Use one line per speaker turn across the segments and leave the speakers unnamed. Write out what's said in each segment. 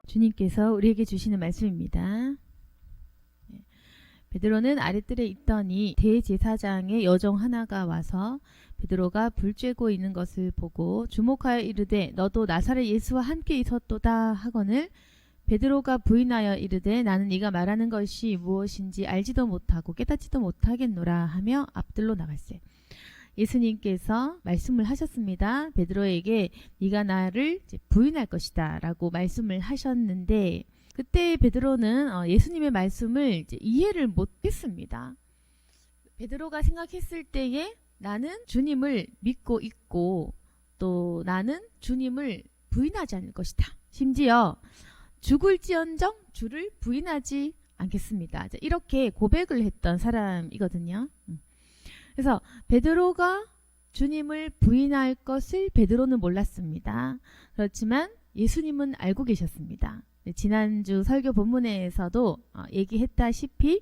주님께서 우리에게 주시는 말씀입니다. 베드로는 아랫뜰에 있더니 대제사장의 여종 하나가 와서 베드로가 불 쬐고 있는 것을 보고 주목하여 이르되 너도 나사렛 예수와 함께 있었도다 하거늘 베드로가 부인하여 이르되 나는 네가 말하는 것이 무엇인지 알지도 못하고 깨닫지도 못하겠노라 하며 앞뜰로 나갈세. 예수님께서 말씀을 하셨습니다. 베드로에게 네가 나를 부인할 것이다 라고 말씀을 하셨는데 그때 베드로는 예수님의 말씀을 이제 이해를 못했습니다. 베드로가 생각했을 때에 나는 주님을 믿고 있고 또 나는 주님을 부인하지 않을 것이다. 심지어 죽을지언정 주를 부인하지 않겠습니다. 이렇게 고백을 했던 사람이거든요. 그래서 베드로가 주님을 부인할 것을 베드로는 몰랐습니다. 그렇지만 예수님은 알고 계셨습니다. 지난주 설교 본문에서도 얘기했다시피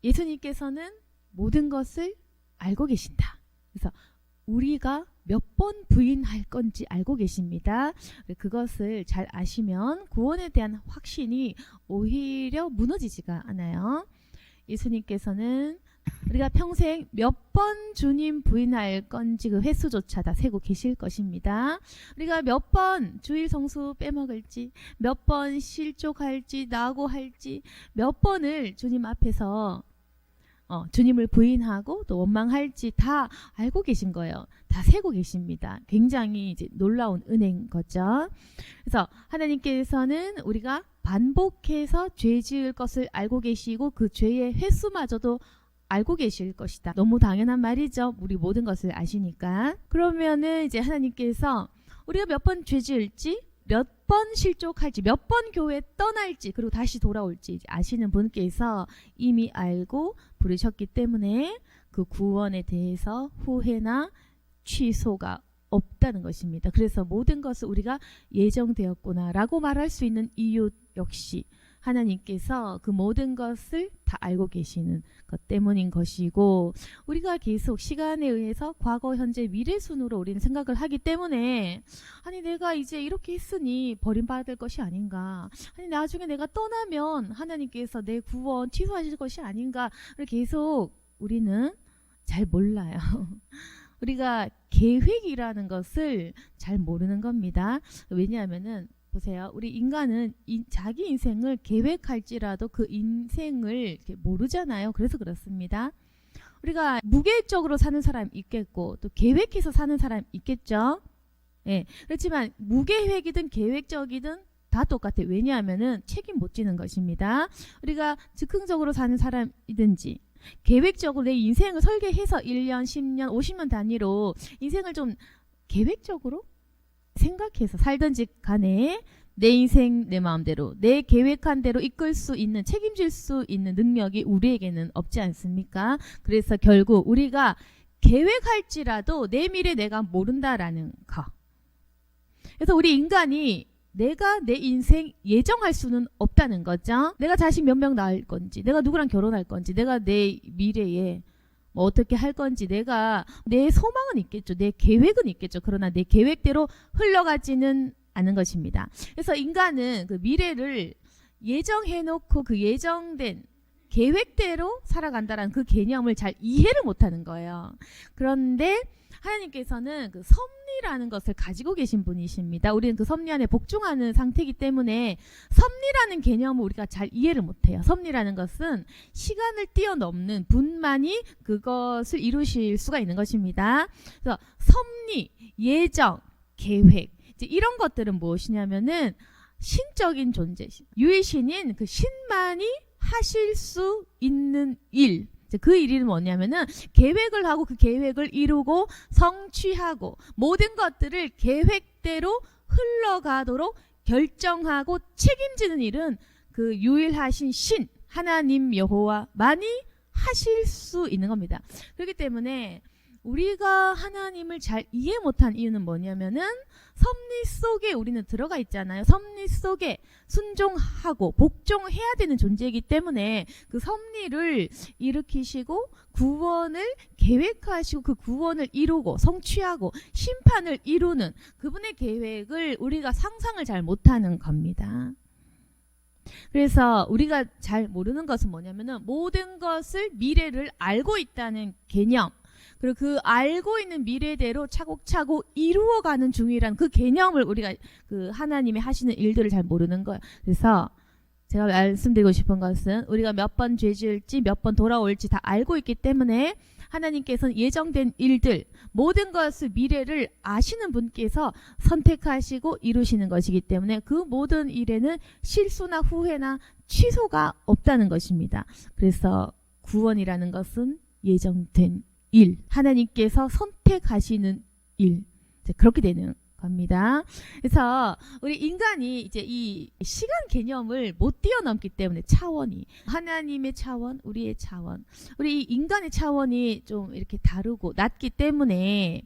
예수님께서는 모든 것을 알고 계신다. 그래서 우리가 몇 번 부인할 건지 알고 계십니다. 그것을 잘 아시면 구원에 대한 확신이 오히려 무너지지가 않아요. 예수님께서는 우리가 평생 몇 번 주님 부인할 건지 그 횟수조차 다 세고 계실 것입니다. 우리가 몇 번 주일 성수 빼먹을지, 몇 번 실족할지, 낙오할지, 몇 번을 주님 앞에서 주님을 부인하고 또 원망할지 다 알고 계신 거예요. 다 세고 계십니다. 굉장히 이제 놀라운 은혜인 거죠. 그래서 하나님께서는 우리가 반복해서 죄 지을 것을 알고 계시고 그 죄의 횟수마저도 알고 계실 것이다. 너무 당연한 말이죠. 우리 모든 것을 아시니까. 그러면은 이제 하나님께서 우리가 몇 번 죄 지을지, 몇 번 실족할지, 몇 번 교회 떠날지, 그리고 다시 돌아올지 아시는 분께서 이미 알고 부르셨기 때문에 그 구원에 대해서 후회나 취소가 없다는 것입니다. 그래서 모든 것을 우리가 예정되었구나 라고 말할 수 있는 이유 역시 하나님께서 그 모든 것을 다 알고 계시는 것 때문인 것이고 우리가 계속 시간에 의해서 과거, 현재, 미래 순으로 우리는 생각을 하기 때문에 아니 내가 이제 이렇게 했으니 버림받을 것이 아닌가, 아니 나중에 내가 떠나면 하나님께서 내 구원 취소하실 것이 아닌가 계속 우리는 잘 몰라요. 우리가 계획이라는 것을 잘 모르는 겁니다. 왜냐하면은 보세요. 우리 인간은 자기 인생을 계획할지라도 그 인생을 이렇게 모르잖아요. 그래서 그렇습니다. 우리가 무계획적으로 사는 사람 있겠고 또 계획해서 사는 사람 있겠죠. 예. 그렇지만 무계획이든 계획적이든 다 똑같아요. 왜냐하면은 책임 못 지는 것입니다. 우리가 즉흥적으로 사는 사람이든지 계획적으로 내 인생을 설계해서 1년, 10년, 50년 단위로 인생을 좀 계획적으로 생각해서 살든지 간에 내 인생 내 마음대로 내 계획한 대로 이끌 수 있는, 책임질 수 있는 능력이 우리에게는 없지 않습니까? 그래서 결국 우리가 계획할지라도 내 미래 내가 모른다라는 거. 그래서 우리 인간이 내가 내 인생 예정할 수는 없다는 거죠. 내가 자식 몇 명 낳을 건지, 내가 누구랑 결혼할 건지, 내가 내 미래에 뭐 어떻게 할 건지, 내가 내 소망은 있겠죠. 내 계획은 있겠죠. 그러나 내 계획대로 흘러가지는 않은 것입니다. 그래서 인간은 그 미래를 예정해놓고 그 예정된 계획대로 살아간다라는 그 개념을 잘 이해를 못하는 거예요. 그런데 하나님께서는 그 섭리라는 것을 가지고 계신 분이십니다. 우리는 그 섭리 안에 복종하는 상태이기 때문에 섭리라는 개념을 우리가 잘 이해를 못해요. 섭리라는 것은 시간을 뛰어넘는 분만이 그것을 이루실 수가 있는 것입니다. 그래서 섭리, 예정, 계획 이제 이런 것들은 무엇이냐면은 신적인 존재, 유일신인 그 신만이 하실 수 있는 일. 그 일이 뭐냐면은 계획을 하고 그 계획을 이루고 성취하고 모든 것들을 계획대로 흘러가도록 결정하고 책임지는 일은 그 유일하신 신 하나님 여호와만이 하실 수 있는 겁니다. 그렇기 때문에 우리가 하나님을 잘 이해 못한 이유는 뭐냐면은 섭리 속에 우리는 들어가 있잖아요. 섭리 속에 순종하고 복종해야 되는 존재이기 때문에 그 섭리를 일으키시고 구원을 계획하시고 그 구원을 이루고 성취하고 심판을 이루는 그분의 계획을 우리가 상상을 잘 못하는 겁니다. 그래서 우리가 잘 모르는 것은 뭐냐면은 모든 것을 미래를 알고 있다는 개념, 그리고 그 알고 있는 미래대로 차곡차곡 이루어가는 중이라는 그 개념을 우리가 그 하나님이 하시는 일들을 잘 모르는 거예요. 그래서 제가 말씀드리고 싶은 것은 우리가 몇 번 죄 지을지 몇 번 돌아올지 다 알고 있기 때문에 하나님께서는 예정된 일들, 모든 것을 미래를 아시는 분께서 선택하시고 이루시는 것이기 때문에 그 모든 일에는 실수나 후회나 취소가 없다는 것입니다. 그래서 구원이라는 것은 예정된 일, 하나님께서 선택하시는 일, 그렇게 되는 겁니다. 그래서 우리 인간이 이제 이 시간 개념을 못 뛰어넘기 때문에 차원이, 하나님의 차원, 우리의 차원, 우리 인간의 차원이 좀 이렇게 다르고 낮기 때문에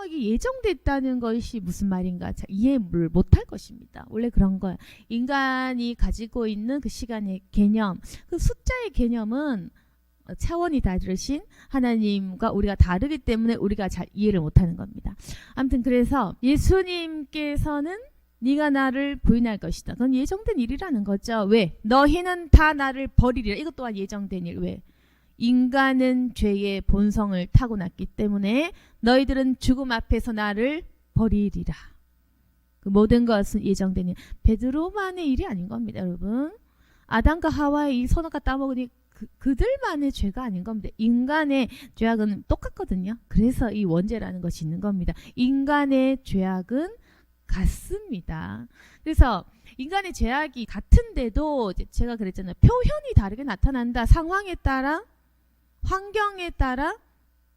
이게 예정됐다는 것이 무슨 말인가 이해를 못할 것입니다. 원래 그런 거예요. 인간이 가지고 있는 그 시간의 개념, 그 숫자의 개념은 차원이 다르신 하나님과 우리가 다르기 때문에 우리가 잘 이해를 못하는 겁니다. 아무튼 그래서 예수님께서는 네가 나를 부인할 것이다. 그건 예정된 일이라는 거죠. 왜? 너희는 다 나를 버리리라. 이것 또한 예정된 일. 왜? 인간은 죄의 본성을 타고났기 때문에 너희들은 죽음 앞에서 나를 버리리라. 그 모든 것은 예정된 일. 베드로만의 일이 아닌 겁니다, 여러분. 아담과 하와의 이 선악과 따먹으니 그들만의 죄가 아닌 겁니다. 인간의 죄악은 똑같거든요. 그래서 이 원죄라는 것이 있는 겁니다. 인간의 죄악은 같습니다. 그래서 인간의 죄악이 같은데도 제가 그랬잖아요. 표현이 다르게 나타난다. 상황에 따라, 환경에 따라,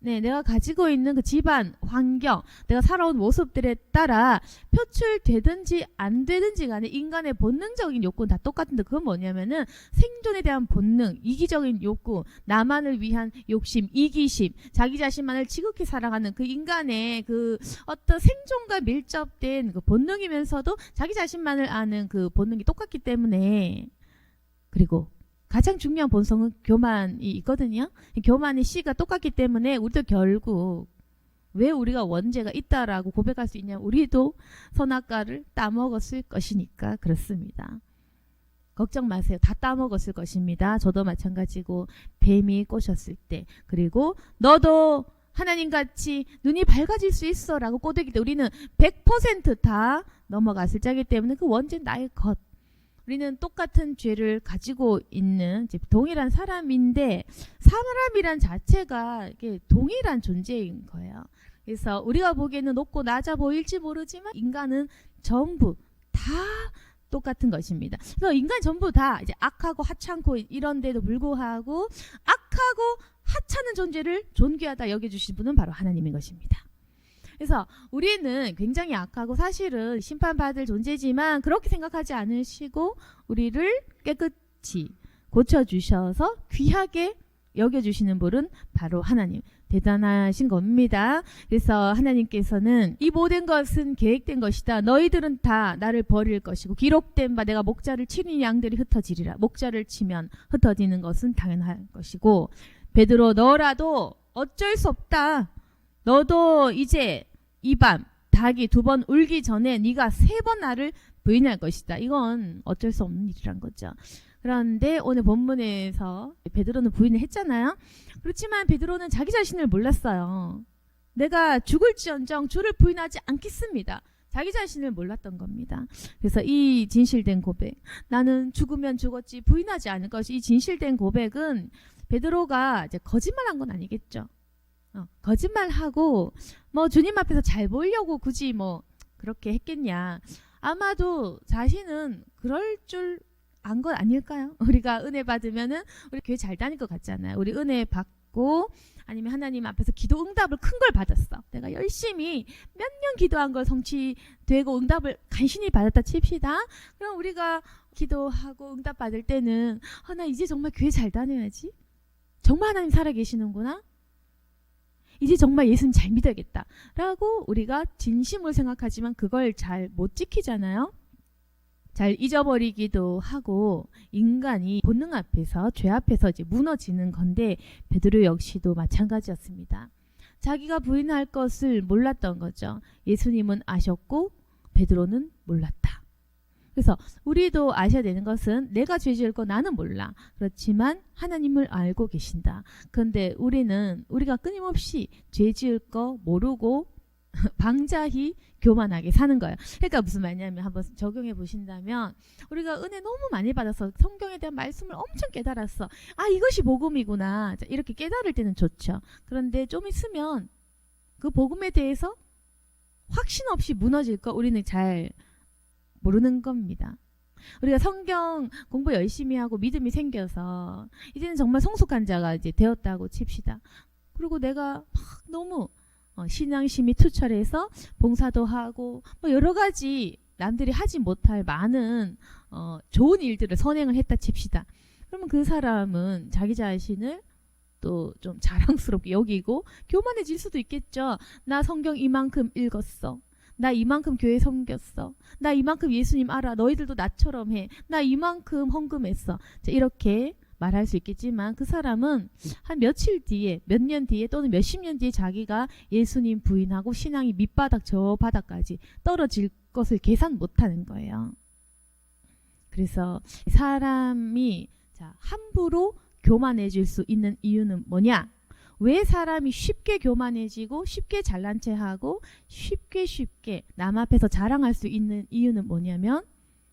내가 가지고 있는 그 집안, 환경, 내가 살아온 모습들에 따라 표출되든지 안 되든지 간에 인간의 본능적인 욕구는 다 똑같은데 그건 뭐냐면은 생존에 대한 본능, 이기적인 욕구, 나만을 위한 욕심, 이기심, 자기 자신만을 지극히 사랑하는 그 인간의 그 어떤 생존과 밀접된 그 본능이면서도 자기 자신만을 아는 그 본능이 똑같기 때문에, 그리고 가장 중요한 본성은 교만이 있거든요. 교만의 씨가 똑같기 때문에 우리도 결국 왜 우리가 원죄가 있다라고 고백할 수 있냐면 우리도 선악과를 따먹었을 것이니까 그렇습니다. 걱정 마세요. 다 따먹었을 것입니다. 저도 마찬가지고 뱀이 꼬셨을 때, 그리고 너도 하나님같이 눈이 밝아질 수 있어 라고 꼬드기 때 우리는 100% 다 넘어갔을 자기 때문에 그 원죄는 나의 것. 우리는 똑같은 죄를 가지고 있는 동일한 사람인데 사람이란 자체가 이게 동일한 존재인 거예요. 그래서 우리가 보기에는 높고 낮아 보일지 모르지만 인간은 전부 다 똑같은 것입니다. 그래서 인간 전부 다 이제 악하고 하찮고 이런데도 불구하고 악하고 하찮은 존재를 존귀하다 여겨주신 분은 바로 하나님인 것입니다. 그래서 우리는 굉장히 악하고 사실은 심판받을 존재지만 그렇게 생각하지 않으시고 우리를 깨끗이 고쳐주셔서 귀하게 여겨주시는 분은 바로 하나님. 대단하신 겁니다. 그래서 하나님께서는 이 모든 것은 계획된 것이다. 너희들은 다 나를 버릴 것이고 기록된 바 내가 목자를 치는 양들이 흩어지리라. 목자를 치면 흩어지는 것은 당연할 것이고, 베드로 너라도 어쩔 수 없다. 너도 이제 이 밤 닭이 2번 울기 전에 네가 3번 나를 부인할 것이다. 이건 어쩔 수 없는 일이란 거죠. 그런데 오늘 본문에서 베드로는 부인을 했잖아요. 그렇지만 베드로는 자기 자신을 몰랐어요. 내가 죽을지언정 주를 부인하지 않겠습니다. 자기 자신을 몰랐던 겁니다. 그래서 이 진실된 고백, 나는 죽으면 죽었지 부인하지 않을 것이, 이 진실된 고백은 베드로가 이제 거짓말한 건 아니겠죠. 거짓말하고 뭐 주님 앞에서 잘 보이려고 굳이 뭐 그렇게 했겠냐. 아마도 자신은 그럴 줄 안 건 아닐까요? 우리가 은혜 받으면은 우리 교회 잘 다닐 것 같잖아요. 우리 은혜 받고 아니면 하나님 앞에서 기도 응답을 큰 걸 받았어. 내가 열심히 몇 년 기도한 걸 성취되고 응답을 간신히 받았다 칩시다. 그럼 우리가 기도하고 응답 받을 때는 나 이제 정말 교회 잘 다녀야지. 정말 하나님 살아계시는구나. 이제 정말 예수님 잘 믿어야겠다 라고 우리가 진심으로 생각하지만 그걸 잘 못 지키잖아요. 잘 잊어버리기도 하고 인간이 본능 앞에서 죄 앞에서 이제 무너지는 건데 베드로 역시도 마찬가지였습니다. 자기가 부인할 것을 몰랐던 거죠. 예수님은 아셨고 베드로는 몰랐다. 그래서 우리도 아셔야 되는 것은 내가 죄 지을 거 나는 몰라. 그렇지만 하나님을 알고 계신다. 그런데 우리가 끊임없이 죄 지을 거 모르고 방자히 교만하게 사는 거예요. 그러니까 무슨 말이냐면 한번 적용해 보신다면 우리가 은혜 너무 많이 받아서 성경에 대한 말씀을 엄청 깨달았어. 아, 이것이 복음이구나. 이렇게 깨달을 때는 좋죠. 그런데 좀 있으면 그 복음에 대해서 확신 없이 무너질 거 우리는 잘 모르는 겁니다. 우리가 성경 공부 열심히 하고 믿음이 생겨서 이제는 정말 성숙한 자가 이제 되었다고 칩시다. 그리고 내가 막 너무 신앙심이 투철해서 봉사도 하고 뭐 여러 가지 남들이 하지 못할 많은 좋은 일들을 선행을 했다 칩시다. 그러면 그 사람은 자기 자신을 또 좀 자랑스럽게 여기고 교만해질 수도 있겠죠. 나 성경 이만큼 읽었어. 나 이만큼 교회 섬겼어. 나 이만큼 예수님 알아. 너희들도 나처럼 해. 나 이만큼 헌금했어. 자, 이렇게 말할 수 있겠지만 그 사람은 한 며칠 뒤에, 몇 년 뒤에 또는 몇십 년 뒤에 자기가 예수님 부인하고 신앙이 밑바닥 저 바닥까지 떨어질 것을 계산 못하는 거예요. 그래서 사람이 함부로 교만해질 수 있는 이유는 뭐냐? 왜 사람이 쉽게 교만해지고 쉽게 잘난 체하고 쉽게 남 앞에서 자랑할 수 있는 이유는 뭐냐면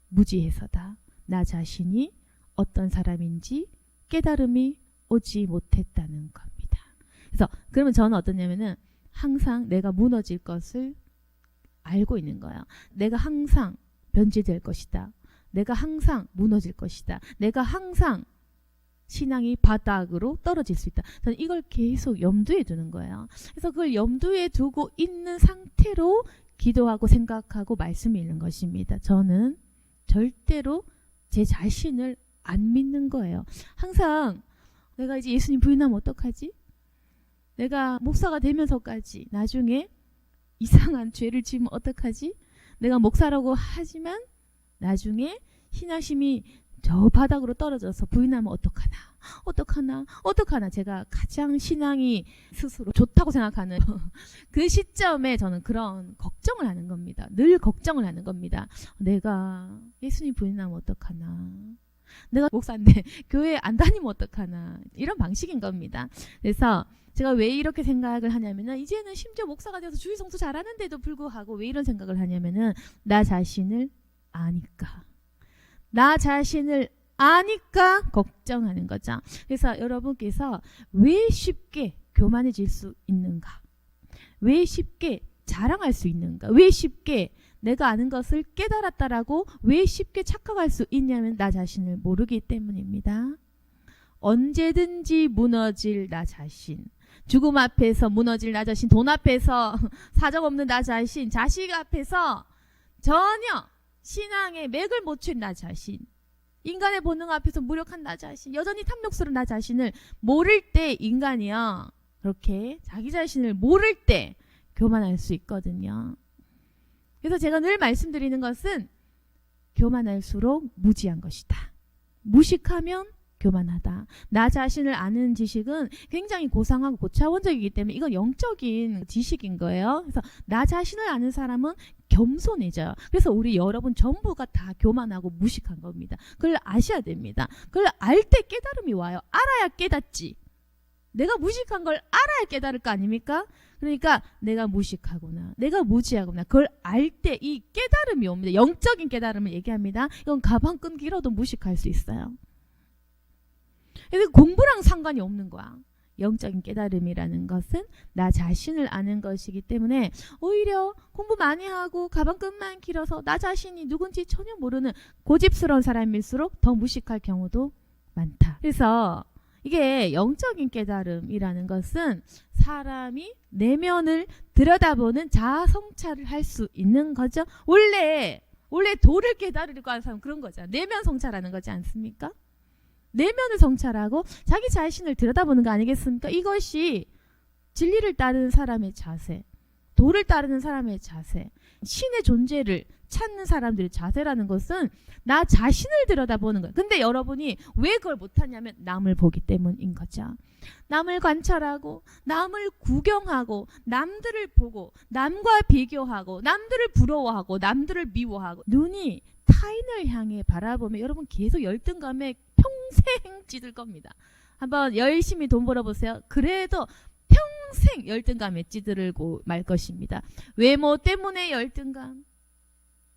무지해서다. 나 자신이 어떤 사람인지 깨달음이 오지 못했다는 겁니다. 그래서 그러면 저는 어떠냐면은 항상 내가 무너질 것을 알고 있는 거예요. 내가 항상 변질될 것이다. 내가 항상 무너질 것이다. 내가 항상 신앙이 바닥으로 떨어질 수 있다. 저는 이걸 계속 염두에 두는 거예요. 그래서 그걸 염두에 두고 있는 상태로 기도하고 생각하고 말씀 읽는 것입니다. 저는 절대로 제 자신을 안 믿는 거예요. 항상 내가 이제 예수님 부인하면 어떡하지? 내가 목사가 되면서까지 나중에 이상한 죄를 지으면 어떡하지? 내가 목사라고 하지만 나중에 신앙심이 저 바닥으로 떨어져서 부인하면 어떡하나 제가 가장 신앙이 스스로 좋다고 생각하는 그 시점에 저는 그런 걱정을 하는 겁니다. 늘 걱정을 하는 겁니다. 내가 예수님 부인하면 어떡하나, 내가 목사인데 교회 안 다니면 어떡하나, 이런 방식인 겁니다. 그래서 제가 왜 이렇게 생각을 하냐면은 이제는 심지어 목사가 되어서 주일 성수 잘하는데도 불구하고 왜 이런 생각을 하냐면은 나 자신을 아니까 걱정하는 거죠. 그래서 여러분께서 왜 쉽게 교만해질 수 있는가? 왜 쉽게 자랑할 수 있는가? 왜 쉽게 내가 아는 것을 깨달았다라고 왜 쉽게 착각할 수 있냐면 나 자신을 모르기 때문입니다. 언제든지 무너질 나 자신, 죽음 앞에서 무너질 나 자신, 돈 앞에서 사정없는 나 자신, 자식 앞에서 전혀 신앙의 맥을 못 춘 나 자신, 인간의 본능 앞에서 무력한 나 자신, 여전히 탐욕스러운 나 자신을 모를 때 인간이요, 그렇게 자기 자신을 모를 때 교만할 수 있거든요. 그래서 제가 늘 말씀드리는 것은 교만할수록 무지한 것이다. 무식하면 교만하다. 나 자신을 아는 지식은 굉장히 고상하고 고차원적이기 때문에 이건 영적인 지식인 거예요. 그래서 나 자신을 아는 사람은 겸손해져요. 그래서 우리 여러분 전부가 다 교만하고 무식한 겁니다. 그걸 아셔야 됩니다. 그걸 알 때 깨달음이 와요. 알아야 깨닫지. 내가 무식한 걸 알아야 깨달을 거 아닙니까? 그러니까 내가 무식하구나, 내가 무지하구나, 그걸 알 때 이 깨달음이 옵니다. 영적인 깨달음을 얘기합니다. 이건 가방끈 길어도 무식할 수 있어요. 그래서 공부랑 상관이 없는 거야. 영적인 깨달음이라는 것은 나 자신을 아는 것이기 때문에 오히려 공부 많이 하고 가방끈만 길어서 나 자신이 누군지 전혀 모르는 고집스러운 사람일수록 더 무식할 경우도 많다. 그래서 이게 영적인 깨달음이라는 것은 사람이 내면을 들여다보는 자아 성찰을 할 수 있는 거죠. 원래 도를 깨달으려고 하는 사람은 그런 거죠. 내면 성찰하는 거지 않습니까? 내면을 성찰하고 자기 자신을 들여다보는 거 아니겠습니까? 이것이 진리를 따르는 사람의 자세, 도를 따르는 사람의 자세, 신의 존재를 찾는 사람들의 자세라는 것은 나 자신을 들여다보는 거예요. 근데 여러분이 왜 그걸 못하냐면 남을 보기 때문인 거죠. 남을 관찰하고 남을 구경하고 남들을 보고 남과 비교하고 남들을 부러워하고 남들을 미워하고 눈이 타인을 향해 바라보면 여러분 계속 열등감에 평생 찌들 겁니다. 한번 열심히 돈 벌어보세요. 그래도 평생 열등감에 찌들고 말 것입니다. 외모 때문에 열등감,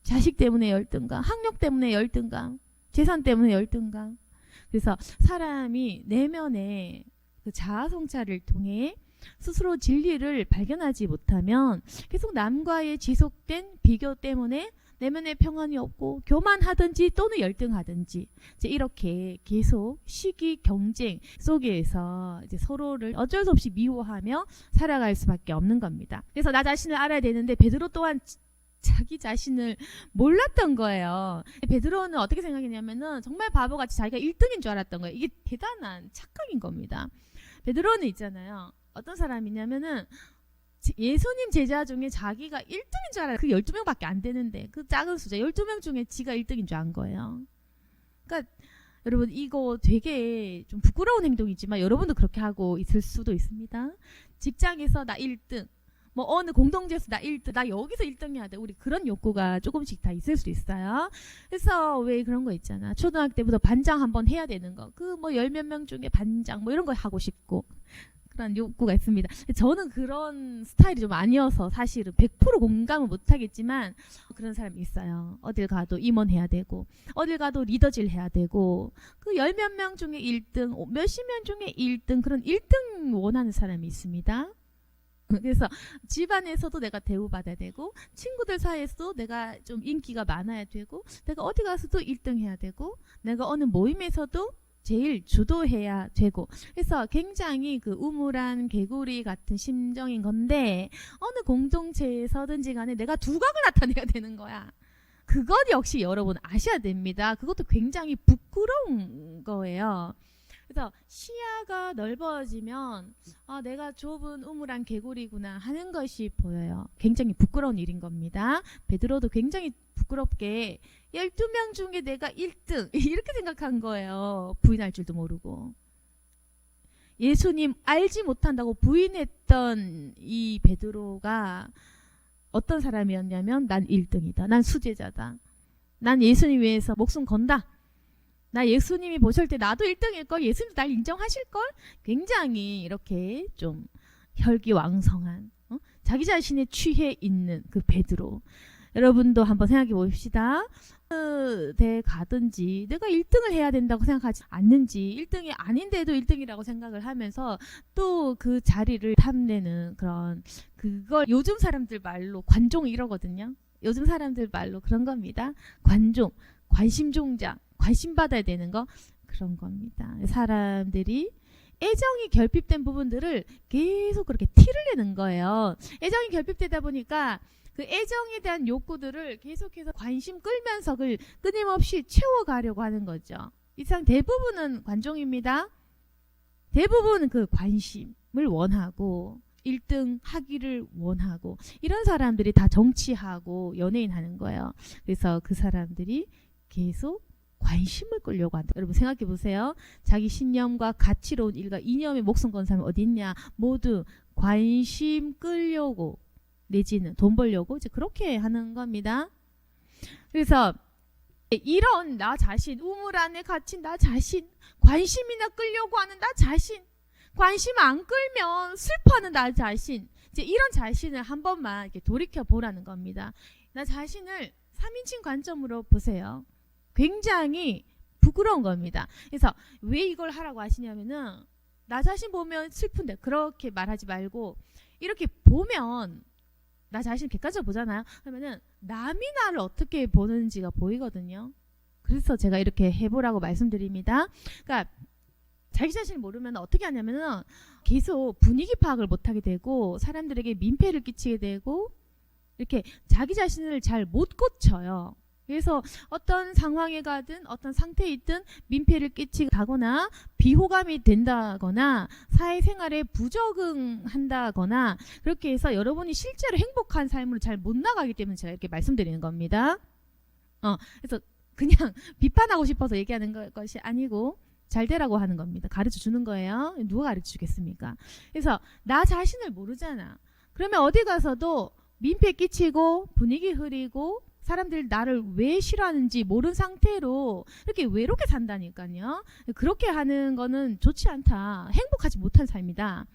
자식 때문에 열등감, 학력 때문에 열등감, 재산 때문에 열등감. 그래서 사람이 내면의 그 자아 성찰을 통해 스스로 진리를 발견하지 못하면 계속 남과의 지속된 비교 때문에 내면의 평안이 없고 교만하든지 또는 열등하든지 이제 이렇게 계속 시기 경쟁 속에서 이제 서로를 어쩔 수 없이 미워하며 살아갈 수밖에 없는 겁니다. 그래서 나 자신을 알아야 되는데 베드로 또한 자기 자신을 몰랐던 거예요. 베드로는 어떻게 생각했냐면은 정말 바보같이 자기가 1등인 줄 알았던 거예요. 이게 대단한 착각인 겁니다. 베드로는 있잖아요. 어떤 사람이냐면은 예수님 제자 중에 자기가 1등인 줄 알아요. 그 12명밖에 안 되는데 그 작은 숫자 12명 중에 지가 1등인 줄 안 거예요. 그러니까 여러분 이거 되게 좀 부끄러운 행동이지만 여러분도 그렇게 하고 있을 수도 있습니다. 직장에서 나 1등, 뭐 어느 공동체에서 나 1등, 나 여기서 1등 해야 돼. 우리 그런 욕구가 조금씩 다 있을 수 있어요. 그래서 왜 그런 거 있잖아. 초등학교 때부터 반장 한번 해야 되는 거. 그 뭐 10몇 명 중에 반장 뭐 이런 거 하고 싶고. 그런 욕구가 있습니다. 저는 그런 스타일이 좀 아니어서 사실은 100% 공감을 못하겠지만 그런 사람이 있어요. 어딜 가도 임원해야 되고 어딜 가도 리더질 해야 되고 그 10몇 명 중에 1등 몇십 명 중에 1등 그런 1등 원하는 사람이 있습니다. 그래서 집안에서도 내가 대우받아야 되고 친구들 사이에서도 내가 좀 인기가 많아야 되고 내가 어디 가서도 1등 해야 되고 내가 어느 모임에서도 제일 주도해야 되고 그래서 굉장히 그 우물한 개구리 같은 심정인 건데 어느 공동체에서든지 간에 내가 두각을 나타내야 되는 거야. 그것 역시 여러분 아셔야 됩니다. 그것도 굉장히 부끄러운 거예요. 그래서 시야가 넓어지면 내가 좁은 우물한 개구리구나 하는 것이 보여요. 굉장히 부끄러운 일인 겁니다. 베드로도 굉장히 부끄럽게 12명 중에 내가 1등 이렇게 생각한 거예요. 부인할 줄도 모르고. 예수님 알지 못한다고 부인했던 이 베드로가 어떤 사람이었냐면 난 1등이다. 난 수제자다. 난 예수님 위해서 목숨 건다. 나 예수님이 보실 때 나도 1등일걸. 예수님도 날 인정하실걸. 굉장히 이렇게 좀 혈기왕성한 자기 자신에 취해 있는 그 베드로. 여러분도 한번 생각해 봅시다. 대 가든지 내가 1등을 해야 된다고 생각하지 않는지 1등이 아닌데도 1등이라고 생각을 하면서 또 그 자리를 탐내는 그런 그걸 요즘 사람들 말로 관종 이러거든요. 요즘 사람들 말로 그런 겁니다. 관종, 관심종자, 관심 받아야 되는 거 그런 겁니다. 사람들이 애정이 결핍된 부분들을 계속 그렇게 티를 내는 거예요. 애정이 결핍되다 보니까 그 애정에 대한 욕구들을 계속해서 관심 끌면서 그걸 끊임없이 채워가려고 하는 거죠. 이상 대부분은 관종입니다. 대부분은 그 관심을 원하고 1등 하기를 원하고 이런 사람들이 다 정치하고 연예인 하는 거예요. 그래서 그 사람들이 계속 관심을 끌려고 한다. 여러분 생각해 보세요. 자기 신념과 가치로운 일과 이념에 목숨 건 사람이 어디 있냐. 모두 관심 끌려고 내지는 돈 벌려고 이제 그렇게 하는 겁니다. 그래서 이런 나 자신, 우물 안에 갇힌 나 자신, 관심이나 끌려고 하는 나 자신, 관심 안 끌면 슬퍼하는 나 자신, 이제 이런 자신을 한 번만 이렇게 돌이켜 보라는 겁니다. 나 자신을 3인칭 관점으로 보세요. 굉장히 부끄러운 겁니다. 그래서 왜 이걸 하라고 하시냐면은 나 자신 보면 슬픈데 그렇게 말하지 말고 이렇게 보면 나 자신 객관적으로 보잖아요. 그러면은 남이 나를 어떻게 보는지가 보이거든요. 그래서 제가 이렇게 해보라고 말씀드립니다. 그러니까 자기 자신을 모르면 어떻게 하냐면은 계속 분위기 파악을 못하게 되고 사람들에게 민폐를 끼치게 되고 이렇게 자기 자신을 잘 못 고쳐요. 그래서 어떤 상황에 가든 어떤 상태에 있든 민폐를 끼치거나 비호감이 된다거나 사회생활에 부적응한다거나 그렇게 해서 여러분이 실제로 행복한 삶으로 잘 못 나가기 때문에 제가 이렇게 말씀드리는 겁니다. 그래서 그냥 비판하고 싶어서 얘기하는 것이 아니고 잘 되라고 하는 겁니다. 가르쳐 주는 거예요. 누가 가르쳐 주겠습니까? 그래서 나 자신을 모르잖아. 그러면 어디 가서도 민폐 끼치고 분위기 흐리고 사람들이 나를 왜 싫어하는지 모르는 상태로 이렇게 외롭게 산다니까요. 그렇게 하는 거는 좋지 않다. 행복하지 못한 삶이다.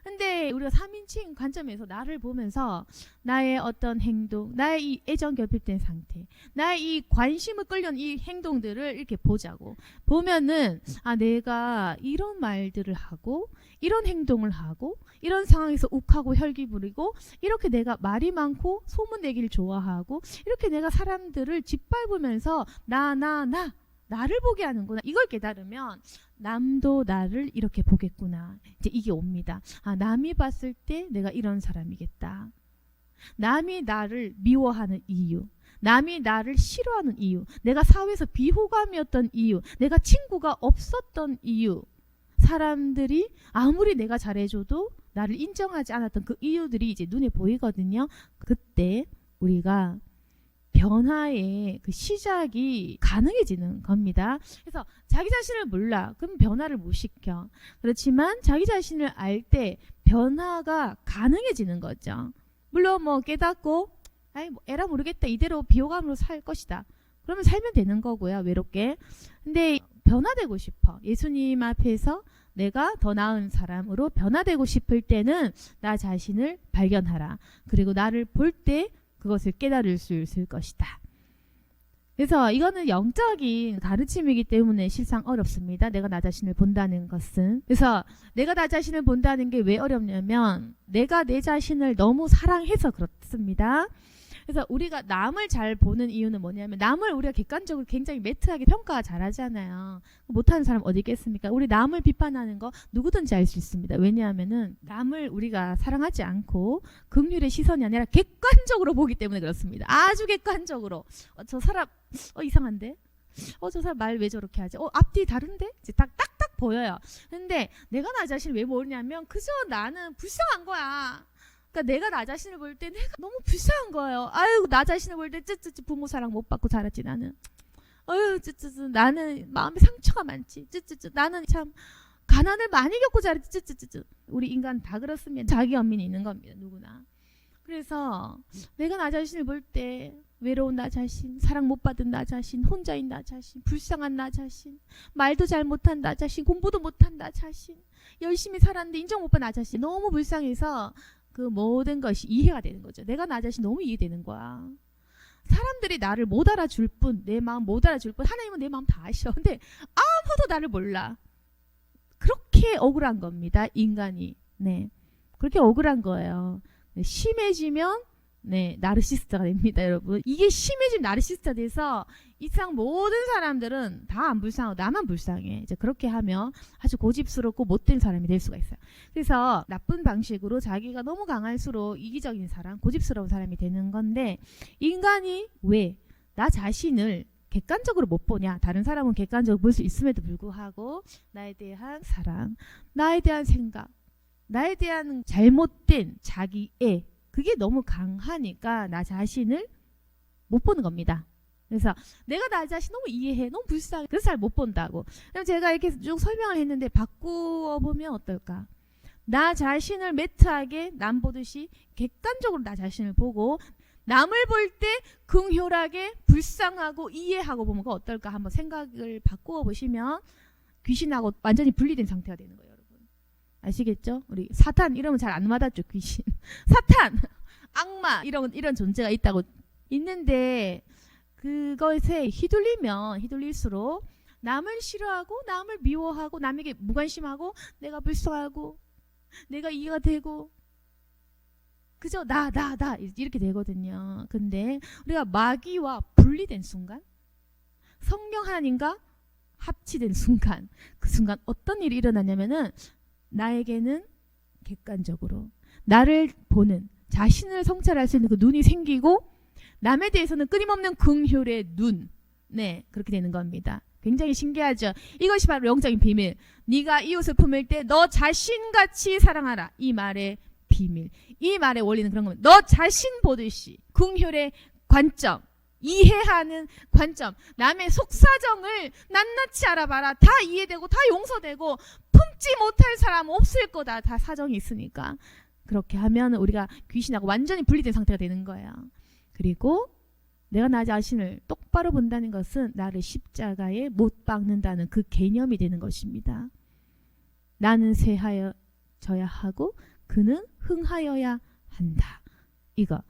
근데 우리가 3인칭 관점에서 나를 보면서 나의 어떤 행동, 나의 이 애정 결핍된 상태, 나의 이 관심을 끌려는 이 행동들을 이렇게 보자고. 보면은 내가 이런 말들을 하고 이런 행동을 하고 이런 상황에서 욱하고 혈기 부리고 이렇게 내가 말이 많고 소문내기를 좋아하고 이렇게 내가 사람들을 짓밟으면서 나를 보게 하는구나. 이걸 깨달으면 남도 나를 이렇게 보겠구나. 이제 이게 옵니다. 남이 봤을 때 내가 이런 사람이겠다. 남이 나를 미워하는 이유, 남이 나를 싫어하는 이유, 내가 사회에서 비호감이었던 이유, 내가 친구가 없었던 이유, 사람들이 아무리 내가 잘해줘도 나를 인정하지 않았던 그 이유들이 이제 눈에 보이거든요. 그때 우리가 변화의 그 시작이 가능해지는 겁니다. 그래서 자기 자신을 몰라. 그럼 변화를 못 시켜. 그렇지만 자기 자신을 알 때 변화가 가능해지는 거죠. 물론 뭐 깨닫고 에라 모르겠다. 이대로 비호감으로 살 것이다. 그러면 살면 되는 거고요. 외롭게. 근데 변화되고 싶어. 예수님 앞에서 내가 더 나은 사람으로 변화되고 싶을 때는 나 자신을 발견하라. 그리고 나를 볼 때 그것을 깨달을 수 있을 것이다. 그래서 이거는 영적인 가르침이기 때문에 실상 어렵습니다. 내가 나 자신을 본다는 것은. 그래서 내가 나 자신을 본다는 게 왜 어렵냐면 내가 내 자신을 너무 사랑해서 그렇습니다. 그래서 우리가 남을 잘 보는 이유는 뭐냐면 남을 우리가 객관적으로 굉장히 매트하게 평가 잘하잖아요. 못하는 사람 어디 있겠습니까? 우리 남을 비판하는 거 누구든지 알 수 있습니다. 왜냐하면은 남을 우리가 사랑하지 않고 긍휼의 시선이 아니라 객관적으로 보기 때문에 그렇습니다. 아주 객관적으로. 저 사람 이상한데? 저 사람 말 왜 저렇게 하지? 앞뒤 다른데? 이제 딱딱 보여요. 근데 내가 나 자신을 왜 모르냐면 그저 나는 불쌍한 거야. 그러니까 내가 나 자신을 볼 때 내가 너무 불쌍한 거예요. 아유, 나 자신을 볼 때 쯔쯔쯔 부모 사랑 못 받고 자랐지 나는. 아유, 쯔쯔쯔 나는 마음에 상처가 많지. 쯔쯔쯔 나는 참 가난을 많이 겪고 자랐지. 쯔쯔쯔 우리 인간 다 그렇습니다. 자기 연민이 있는 겁니다. 누구나. 그래서 내가 나 자신을 볼 때 외로운 나 자신, 사랑 못 받은 나 자신, 혼자인 나 자신, 불쌍한 나 자신, 말도 잘 못한 나 자신, 공부도 못한 나 자신, 열심히 살았는데 인정 못 받은 나 자신 너무 불쌍해서 그 모든 것이 이해가 되는 거죠. 내가 나 자신 너무 이해되는 거야. 사람들이 나를 못 알아줄 뿐, 내 마음 못 알아줄 뿐, 하나님은 내 마음 다 아셔. 근데 아무도 나를 몰라. 그렇게 억울한 겁니다. 인간이. 네, 그렇게 억울한 거예요. 심해지면 나르시스트가 됩니다, 여러분. 이게 심해지면 나르시스트가 돼서 이상 모든 사람들은 다 안 불쌍하고 나만 불쌍해. 이제 그렇게 하면 아주 고집스럽고 못된 사람이 될 수가 있어요. 그래서 나쁜 방식으로 자기가 너무 강할수록 이기적인 사람, 고집스러운 사람이 되는 건데 인간이 왜 나 자신을 객관적으로 못 보냐? 다른 사람은 객관적으로 볼 수 있음에도 불구하고 나에 대한 사랑, 나에 대한 생각, 나에 대한 잘못된 자기애 그게 너무 강하니까 나 자신을 못 보는 겁니다. 그래서 내가 나 자신 너무 이해해. 너무 불쌍해. 그래서 잘 못 본다고. 그럼 제가 이렇게 쭉 설명을 했는데 바꾸어 보면 어떨까? 나 자신을 매트하게 남 보듯이 객관적으로 나 자신을 보고 남을 볼 때 긍휼하게 불쌍하고 이해하고 보면 어떨까? 한번 생각을 바꾸어 보시면 귀신하고 완전히 분리된 상태가 되는 거예요. 아시겠죠? 우리 사탄 이러면 잘 안 와닿죠. 귀신, 사탄, 악마 이런 존재가 있다고 있는데 그것에 휘둘리면 휘둘릴수록 남을 싫어하고 남을 미워하고 남에게 무관심하고 내가 불쌍하고 내가 이해가 되고 그저 나 이렇게 되거든요. 근데 우리가 마귀와 분리된 순간 성령 하나님과 합치된 순간 그 순간 어떤 일이 일어나냐면은 나에게는 객관적으로 나를 보는 자신을 성찰할 수 있는 그 눈이 생기고 남에 대해서는 끊임없는 긍휼의 눈. 네, 그렇게 되는 겁니다. 굉장히 신기하죠. 이것이 바로 영적인 비밀. 네가 이웃을 품을 때 너 자신같이 사랑하라. 이 말의 비밀. 이 말의 원리는 그런 겁니다. 너 자신 보듯이 긍휼의 관점. 이해하는 관점. 남의 속사정을 낱낱이 알아봐라. 다 이해되고 다 용서되고 품지 못할 사람 없을 거다. 다 사정이 있으니까. 그렇게 하면 우리가 귀신하고 완전히 분리된 상태가 되는 거예요. 그리고 내가 나 자신을 똑바로 본다는 것은 나를 십자가에 못 박는다는 그 개념이 되는 것입니다. 나는 쇠하여져야 하고 그는 흥하여야 한다. 이거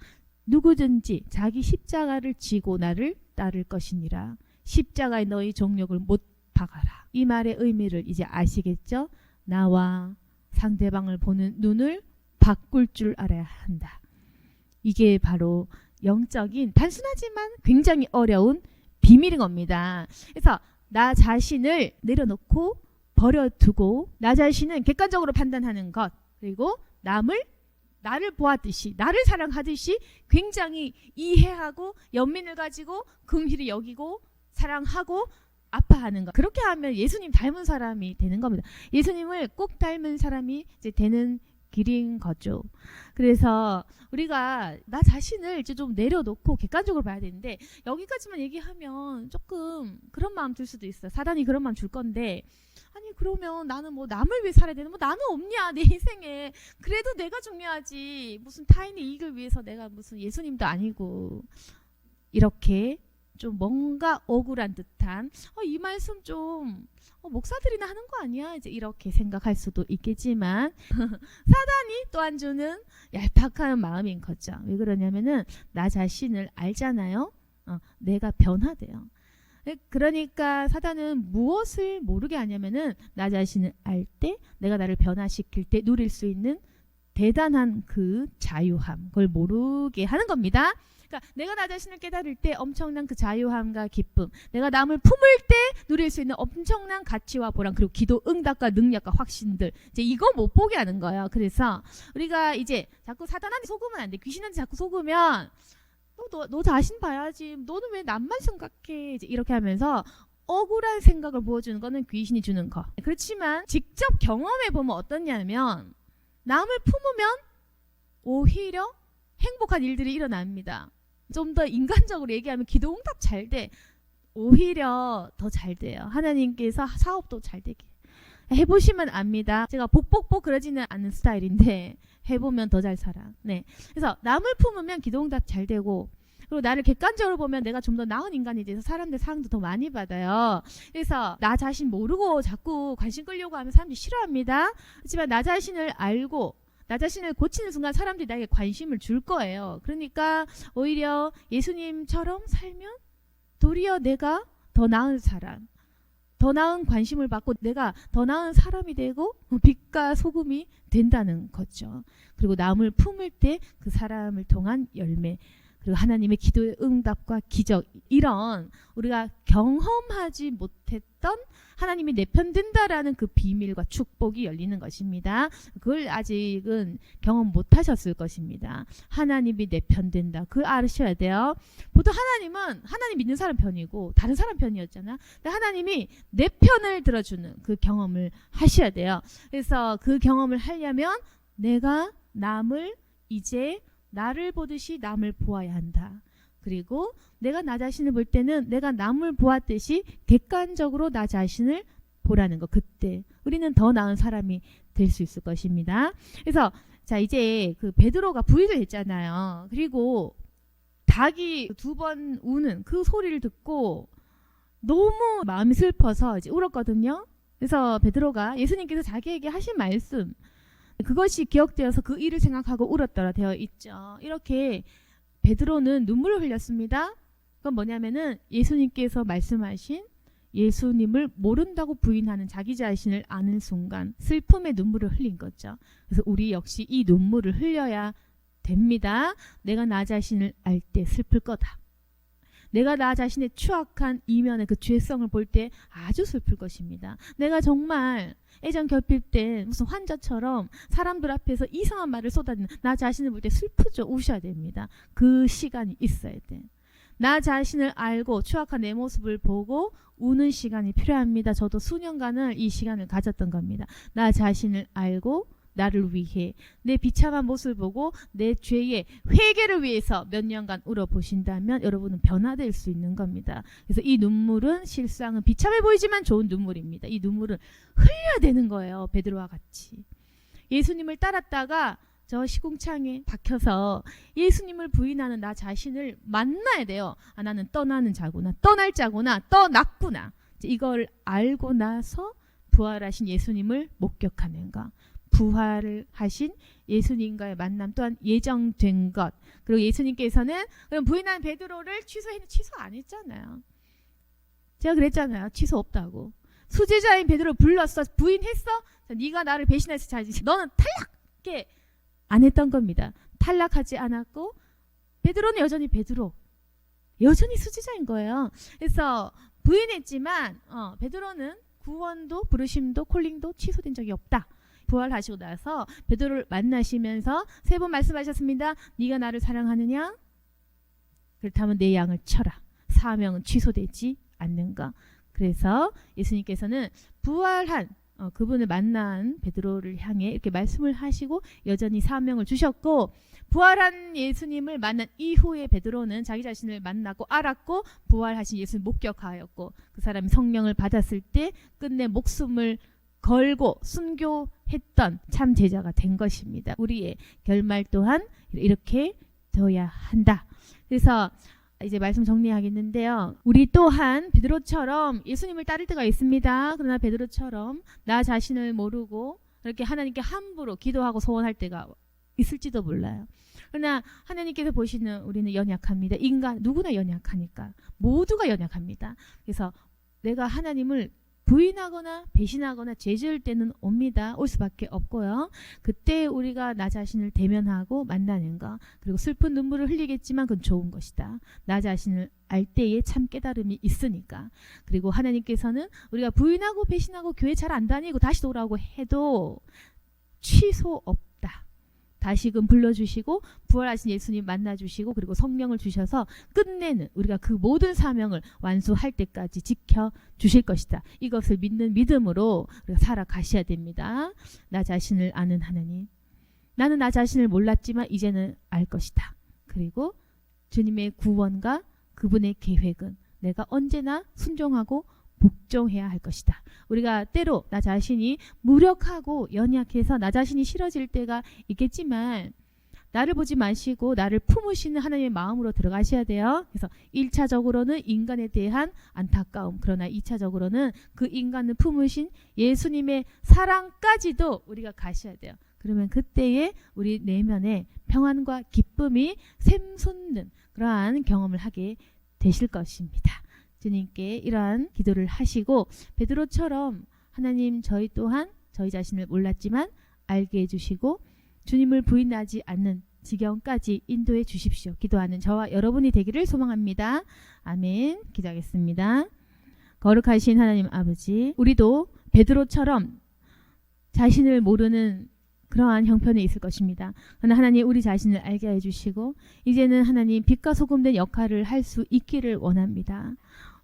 누구든지 자기 십자가를 지고 나를 따를 것이니라. 십자가에 너희 정욕을 못 박아라. 이 말의 의미를 이제 아시겠죠? 나와 상대방을 보는 눈을 바꿀 줄 알아야 한다. 이게 바로 영적인 단순하지만 굉장히 어려운 비밀인 겁니다. 그래서 나 자신을 내려놓고 버려두고 나 자신은 객관적으로 판단하는 것, 그리고 나를 보았듯이 나를 사랑하듯이 굉장히 이해하고 연민을 가지고 긍휼히 여기고 사랑하고 아파하는 것. 그렇게 하면 예수님 닮은 사람이 되는 겁니다. 예수님을 꼭 닮은 사람이 이제 되는 길인 거죠. 그래서 우리가 나 자신을 이제 좀 내려놓고 객관적으로 봐야 되는데, 여기까지만 얘기하면 조금 그런 마음 들 수도 있어요. 사단이 그런 마음 줄 건데, 아니 그러면 나는 뭐 남을 위해 살아야 되는, 뭐 나는 없냐 내 인생에. 그래도 내가 중요하지, 무슨 타인의 이익을 위해서 내가 무슨 예수님도 아니고. 이렇게 좀 뭔가 억울한 듯한 이 말씀 좀 목사들이나 하는 거 아니야, 이제 이렇게 생각할 수도 있겠지만 사단이 또한 주는 얄팍한 마음인 거죠. 왜 그러냐면은 나 자신을 알잖아요. 내가 변화돼요. 그러니까 사단은 무엇을 모르게 하냐면은 나 자신을 알 때, 내가 나를 변화시킬 때 누릴 수 있는 대단한 그 자유함, 그걸 모르게 하는 겁니다. 그러니까 내가 나 자신을 깨달을 때 엄청난 그 자유함과 기쁨, 내가 남을 품을 때 누릴 수 있는 엄청난 가치와 보람, 그리고 기도 응답과 능력과 확신들, 이제 이거 못 보게 하는 거예요. 그래서 우리가 이제 자꾸 사단한테 속으면 안 돼. 귀신한테 자꾸 속으면 너 자신 봐야지, 너는 왜 남만 생각해, 이제 이렇게 하면서 억울한 생각을 보여주는 거는 귀신이 주는 거. 그렇지만 직접 경험해 보면 어떠냐면, 남을 품으면 오히려 행복한 일들이 일어납니다. 좀 더 인간적으로 얘기하면 기도 응답 잘 돼. 오히려 더 잘 돼요. 하나님께서 사업도 잘 되게 해보시면 압니다. 제가 복복복 그러지는 않는 스타일인데 해보면 더 잘 살아. 네. 그래서 남을 품으면 기도 응답 잘 되고, 그리고 나를 객관적으로 보면 내가 좀 더 나은 인간이 돼서 사람들 사랑도 더 많이 받아요. 그래서 나 자신 모르고 자꾸 관심 끌려고 하면 사람들이 싫어합니다. 하지만 나 자신을 알고 나 자신을 고치는 순간 사람들이 나에게 관심을 줄 거예요. 그러니까 오히려 예수님처럼 살면 도리어 내가 더 나은 사람, 더 나은 관심을 받고 내가 더 나은 사람이 되고 빛과 소금이 된다는 거죠. 그리고 남을 품을 때 그 사람을 통한 열매, 그리고 하나님의 기도의 응답과 기적, 이런 우리가 경험하지 못했던 하나님이 내 편 든다라는 그 비밀과 축복이 열리는 것입니다. 그걸 아직은 경험 못 하셨을 것입니다. 하나님이 내 편 된다, 그걸 아셔야 돼요. 보통 하나님은 하나님 믿는 사람 편이고 다른 사람 편이었잖아. 근데 하나님이 내 편을 들어주는 그 경험을 하셔야 돼요. 그래서 그 경험을 하려면 내가 남을 이제 나를 보듯이 남을 보아야 한다. 그리고 내가 나 자신을 볼 때는 내가 남을 보았듯이 객관적으로 나 자신을 보라는 거. 그때 우리는 더 나은 사람이 될 수 있을 것입니다. 그래서 자, 이제 그 베드로가 부인을 했잖아요. 그리고 닭이 2번 우는 그 소리를 듣고 너무 마음이 슬퍼서 이제 울었거든요. 그래서 베드로가 예수님께서 자기에게 하신 말씀, 그것이 기억되어서 그 일을 생각하고 울었더라 되어 있죠. 이렇게 베드로는 눈물을 흘렸습니다. 그건 뭐냐면은 예수님께서 말씀하신 예수님을 모른다고 부인하는 자기 자신을 아는 순간 슬픔의 눈물을 흘린 거죠. 그래서 우리 역시 이 눈물을 흘려야 됩니다. 내가 나 자신을 알 때 슬플 거다. 내가 나 자신의 추악한 이면의 그 죄성을 볼 때 아주 슬플 것입니다. 내가 정말 애정 결핍된 무슨 환자처럼 사람들 앞에서 이상한 말을 쏟아내는 나 자신을 볼 때 슬프죠. 우셔야 됩니다. 그 시간이 있어야 돼. 나 자신을 알고 추악한 내 모습을 보고 우는 시간이 필요합니다. 저도 수년간을 이 시간을 가졌던 겁니다. 나 자신을 알고 나를 위해 내 비참한 모습을 보고 내 죄의 회개를 위해서 몇 년간 울어보신다면 여러분은 변화될 수 있는 겁니다. 그래서 이 눈물은 실상은 비참해 보이지만 좋은 눈물입니다. 이 눈물은 흘려야 되는 거예요. 베드로와 같이 예수님을 따랐다가 저 시궁창에 박혀서 예수님을 부인하는 나 자신을 만나야 돼요. 아, 나는 떠나는 자구나, 떠날 자구나, 떠났구나. 이걸 알고 나서 부활하신 예수님을 목격하는가. 부활을 하신 예수님과의 만남 또한 예정된 것. 그리고 예수님께서는 그럼 부인한 베드로를 취소 안 했잖아요. 제가 그랬잖아요. 취소 없다고. 수제자인 베드로를 불렀어. 부인했어? 네가 나를 배신해서 자지. 너는 탈락게 안 했던 겁니다. 탈락하지 않았고 베드로는 여전히 베드로. 여전히 수제자인 거예요. 그래서 부인했지만 베드로는 구원도 부르심도 콜링도 취소된 적이 없다. 부활하시고 나서 베드로를 만나시면서 3번 말씀하셨습니다. 네가 나를 사랑하느냐? 그렇다면 내 양을 쳐라. 사명은 취소되지 않는가. 그래서 예수님께서는 부활한 그분을 만난 베드로를 향해 이렇게 말씀을 하시고 여전히 사명을 주셨고, 부활한 예수님을 만난 이후에 베드로는 자기 자신을 만나고 알았고 부활하신 예수님을 목격하였고, 그 사람이 성령을 받았을 때 끝내 목숨을 걸고 순교했던 참 제자가 된 것입니다. 우리의 결말 또한 이렇게 되어야 한다. 그래서 이제 말씀 정리하겠는데요. 우리 또한 베드로처럼 예수님을 따를 때가 있습니다. 그러나 베드로처럼 나 자신을 모르고 이렇게 하나님께 함부로 기도하고 소원할 때가 있을지도 몰라요. 그러나 하나님께서 보시는 우리는 연약합니다. 인간 누구나 연약하니까. 모두가 연약합니다. 그래서 내가 하나님을 부인하거나 배신하거나 죄지을 때는 옵니다. 올 수밖에 없고요. 그때 우리가 나 자신을 대면하고 만나는 것, 그리고 슬픈 눈물을 흘리겠지만 그건 좋은 것이다. 나 자신을 알 때에 참 깨달음이 있으니까. 그리고 하나님께서는 우리가 부인하고 배신하고 교회 잘 안 다니고 다시 돌아오고 해도 취소 없다. 다시금 불러주시고 부활하신 예수님 만나주시고 그리고 성령을 주셔서 끝내는 우리가 그 모든 사명을 완수할 때까지 지켜주실 것이다. 이것을 믿는 믿음으로 우리가 살아가셔야 됩니다. 나 자신을 아는 하나님. 나는 나 자신을 몰랐지만 이제는 알 것이다. 그리고 주님의 구원과 그분의 계획은 내가 언제나 순종하고 복종해야 할 것이다. 우리가 때로 나 자신이 무력하고 연약해서 나 자신이 싫어질 때가 있겠지만 나를 보지 마시고 나를 품으시는 하나님의 마음으로 들어가셔야 돼요. 그래서 1차적으로는 인간에 대한 안타까움, 그러나 2차적으로는 그 인간을 품으신 예수님의 사랑까지도 우리가 가셔야 돼요. 그러면 그때에 우리 내면에 평안과 기쁨이 샘솟는 그러한 경험을 하게 되실 것입니다. 주님께 이러한 기도를 하시고 베드로처럼 하나님 저희 또한 저희 자신을 몰랐지만 알게 해주시고 주님을 부인하지 않는 지경까지 인도해 주십시오. 기도하는 저와 여러분이 되기를 소망합니다. 아멘. 기도하겠습니다. 거룩하신 하나님 아버지, 우리도 베드로처럼 자신을 모르는 그러한 형편에 있을 것입니다. 그러나 하나님 우리 자신을 알게 해주시고 이제는 하나님 빛과 소금 된 역할을 할 수 있기를 원합니다.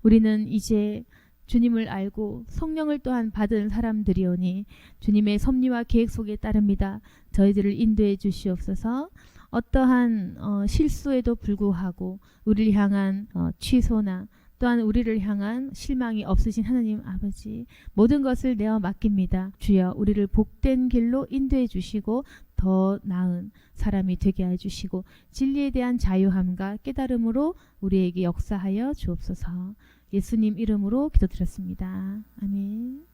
우리는 이제 주님을 알고 성령을 또한 받은 사람들이오니 주님의 섭리와 계획 속에 따릅니다. 저희들을 인도해 주시옵소서. 어떠한 실수에도 불구하고 우리를 향한 취소나 또한 우리를 향한 실망이 없으신 하나님 아버지, 모든 것을 내어 맡깁니다. 주여 우리를 복된 길로 인도해 주시고 더 나은 사람이 되게 해주시고 진리에 대한 자유함과 깨달음으로 우리에게 역사하여 주옵소서. 예수님 이름으로 기도드렸습니다. 아멘.